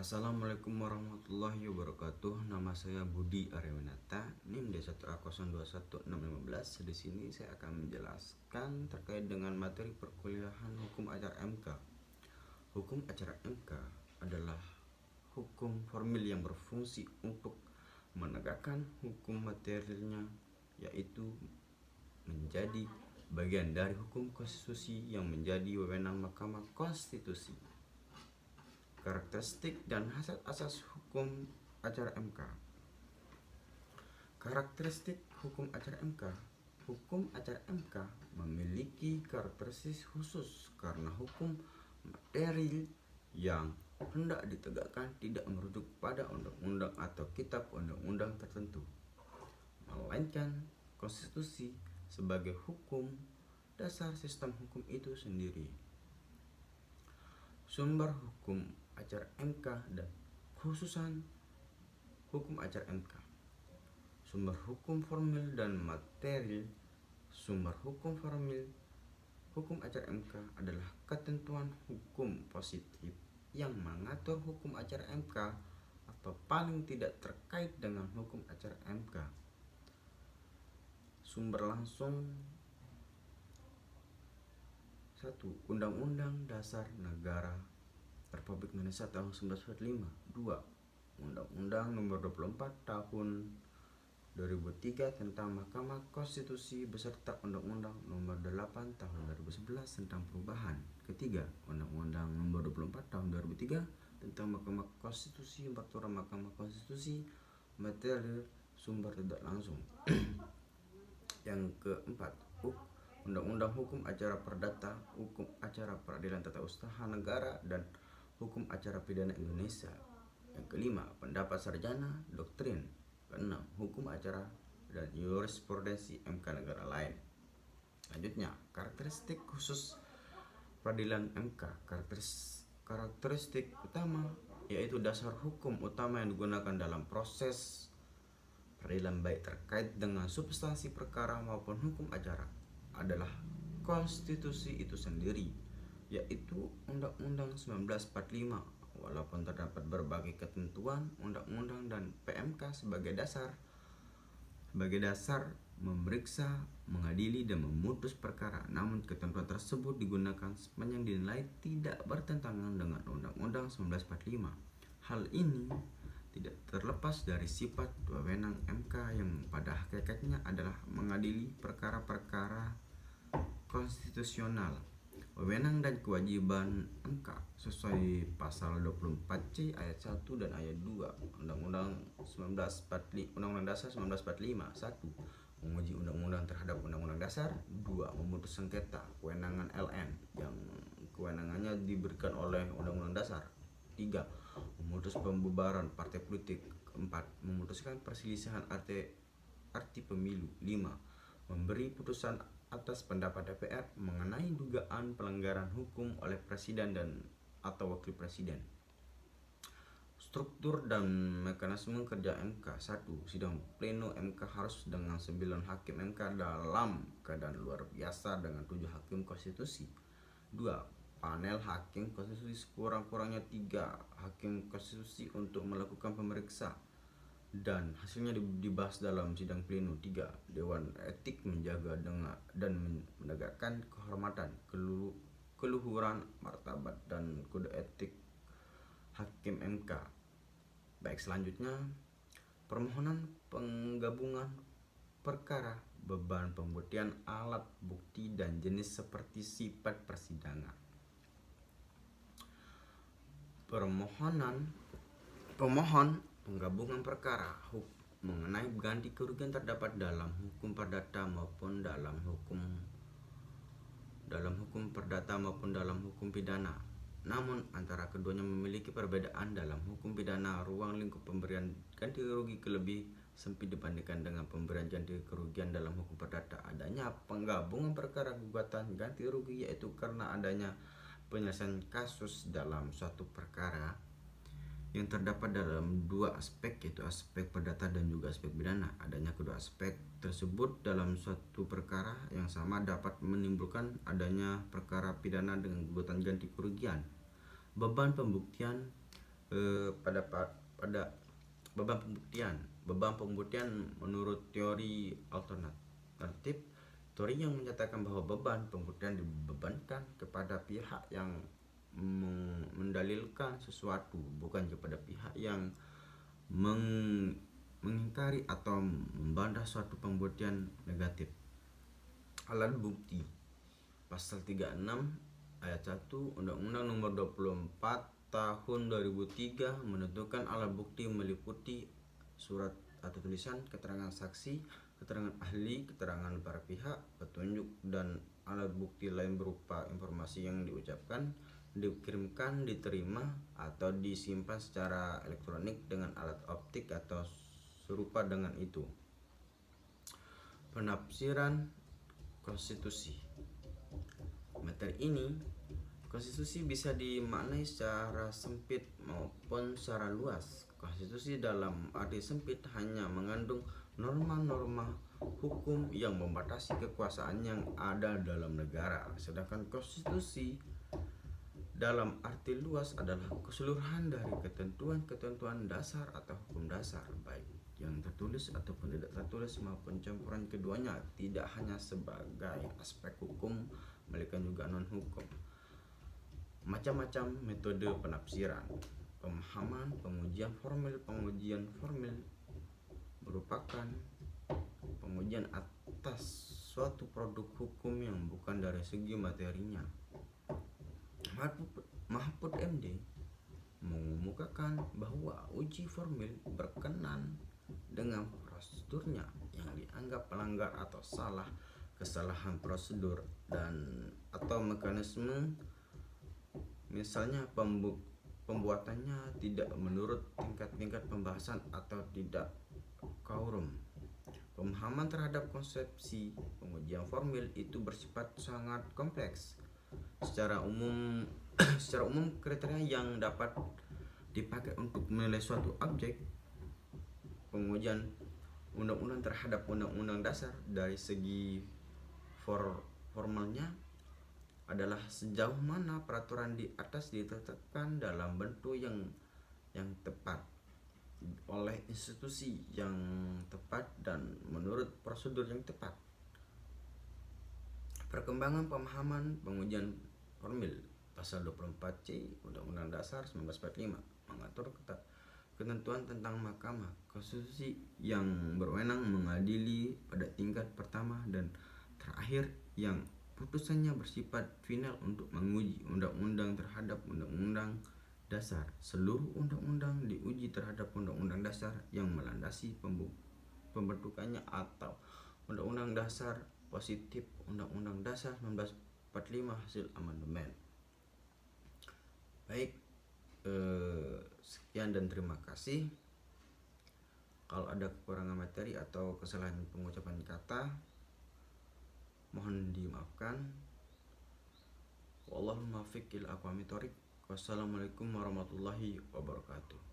Assalamualaikum warahmatullahi wabarakatuh. Nama saya Budi Aryawinata, NIM D1A021615. Di sini saya akan menjelaskan terkait dengan materi perkuliahan hukum acara MK. Hukum acara MK adalah hukum formil yang berfungsi untuk menegakkan hukum materialnya, yaitu menjadi bagian dari hukum konstitusi yang menjadi wewenang Mahkamah Konstitusi. Karakteristik dan asas hukum acara MK. Karakteristik hukum acara MK. Hukum acara MK memiliki karakteristik khusus karena hukum materi yang hendak ditegakkan tidak merujuk pada undang-undang atau kitab undang-undang tertentu, melainkan konstitusi sebagai hukum dasar sistem hukum itu sendiri. Sumber hukum acara MK dan khususan hukum acara MK. Sumber hukum formil dan materi. Sumber hukum formil hukum acara MK adalah ketentuan hukum positif yang mengatur hukum acara MK atau paling tidak terkait dengan hukum acara MK. Sumber langsung: 1. Undang-Undang Dasar Negara Republik Indonesia tahun 1945. 2. Undang-Undang Nomor 24 Tahun 2003 tentang Mahkamah Konstitusi beserta Undang-Undang Nomor 8 Tahun 2011 tentang perubahan. Ketiga, Undang-Undang Nomor 24 Tahun 2003 tentang Mahkamah Konstitusi, Peraturan Mahkamah Konstitusi, materi sumber tidak langsung. Yang keempat, Undang-Undang Hukum Acara Perdata, Hukum Acara Peradilan Tata Usaha Negara, dan Hukum Acara Pidana Indonesia. Yang kelima, pendapat sarjana doktrin. Keenam, hukum acara dan jurisprudensi MK negara lain. Selanjutnya, karakteristik khusus peradilan MK. Karakteristik utama yaitu dasar hukum utama yang digunakan dalam proses peradilan baik terkait dengan substansi perkara maupun hukum acara adalah konstitusi itu sendiri, yaitu Undang-Undang 1945, walaupun terdapat berbagai ketentuan undang-undang dan PMK sebagai dasar memeriksa, mengadili, dan memutus perkara. Namun ketentuan tersebut digunakan sepanjang dinilai tidak bertentangan dengan Undang-Undang 1945. Hal ini tidak terlepas dari sifat wewenang MK yang pada hakikatnya adalah mengadili perkara-perkara konstitusional. Wewenang dan kewajiban MK sesuai pasal 24C ayat 1 dan ayat 2 Undang-Undang Dasar 1945. 1. Menguji undang-undang terhadap undang-undang dasar. 2. Memutus sengketa kewenangan LN yang kewenangannya diberikan oleh undang-undang dasar. 3. Memutus pembubaran partai politik. 4. Memutuskan perselisihan arti pemilu. 5. Memberi putusan atas pendapat DPR mengenai dugaan pelanggaran hukum oleh presiden dan atau wakil presiden. Struktur dan mekanisme kerja MK. 1. Sidang pleno MK harus dengan 9 hakim MK dalam keadaan luar biasa dengan 7 hakim konstitusi. 2. Panel hakim konstitusi sekurang-kurangnya 3 hakim konstitusi untuk melakukan pemeriksa dan hasilnya dibahas dalam sidang pleno. 3. Dewan etik menjaga dan menegakkan kehormatan, keluhuran, martabat, dan kode etik hakim MK. Baik, selanjutnya permohonan penggabungan perkara, beban pembuktian, alat bukti, dan jenis seperti sifat persidangan. Pemohon penggabungan perkara mengenai ganti kerugian terdapat dalam hukum perdata maupun dalam hukum perdata maupun dalam hukum pidana. Namun antara keduanya memiliki perbedaan. Dalam hukum pidana, ruang lingkup pemberian ganti rugi lebih sempit dibandingkan dengan pemberian ganti kerugian dalam hukum perdata. Adanya penggabungan perkara gugatan ganti rugi yaitu karena adanya penyelesaian kasus dalam suatu perkara yang terdapat dalam dua aspek, yaitu aspek perdata dan juga aspek pidana. Adanya kedua aspek tersebut dalam suatu perkara yang sama dapat menimbulkan adanya perkara pidana dengan gugatan ganti kerugian. Beban pembuktian pada beban pembuktian. Beban pembuktian menurut teori alternatif, teori yang menyatakan bahwa beban pembuktian dibebankan kepada pihak yang mendalilkan sesuatu, bukan kepada pihak yang mengingkari atau membantah suatu pembuktian negatif. Alat bukti. Pasal 36 ayat 1 Undang-Undang Nomor 24 Tahun 2003 menentukan alat bukti meliputi surat atau tulisan, keterangan saksi, keterangan ahli, keterangan para pihak, petunjuk, dan alat bukti lain berupa informasi yang diucapkan, dikirimkan, diterima, atau disimpan secara elektronik dengan alat optik atau serupa dengan itu. Penafsiran konstitusi. Materi ini, konstitusi bisa dimaknai secara sempit maupun secara luas. Konstitusi dalam arti sempit hanya mengandung norma-norma hukum yang membatasi kekuasaan yang ada dalam negara. Sedangkan konstitusi dalam arti luas adalah keseluruhan dari ketentuan-ketentuan dasar atau hukum dasar, baik yang tertulis ataupun tidak tertulis maupun campuran keduanya, tidak hanya sebagai aspek hukum melainkan juga non-hukum. Macam-macam metode penafsiran. Pemahaman, pengujian formil merupakan pengujian atas suatu produk hukum yang bukan dari segi materinya. Mahfud MD mengemukakan bahwa uji formil berkenan dengan prosedurnya yang dianggap pelanggar atau kesalahan prosedur dan atau mekanisme, misalnya pembuatannya tidak menurut tingkat-tingkat pembahasan atau tidak quorum. Pemahaman terhadap konsepsi pengujian formil itu bersifat sangat kompleks. Secara umum kriteria yang dapat dipakai untuk menilai suatu objek pengujian undang-undang terhadap undang-undang dasar dari segi formalnya adalah sejauh mana peraturan di atas ditetapkan dalam bentuk yang tepat oleh institusi yang tepat dan menurut prosedur yang tepat. Perkembangan pemahaman pengujian formil. Pasal 24C Undang-Undang Dasar 1945 mengatur ketentuan tentang Mahkamah Konstitusi yang berwenang mengadili pada tingkat pertama dan terakhir, yang putusannya bersifat final untuk menguji undang-undang terhadap undang-undang dasar. Seluruh undang-undang diuji terhadap undang-undang dasar yang melandasi pembentukannya atau undang-undang dasar positif Undang-Undang Dasar 1945 hasil amandemen. Baik, sekian dan terima kasih. Kalau ada kekurangan materi atau kesalahan pengucapan kata, mohon dimaafkan. Wallahul muwaffiq ila aqwamit thoriq. Wassalamualaikum warahmatullahi wabarakatuh.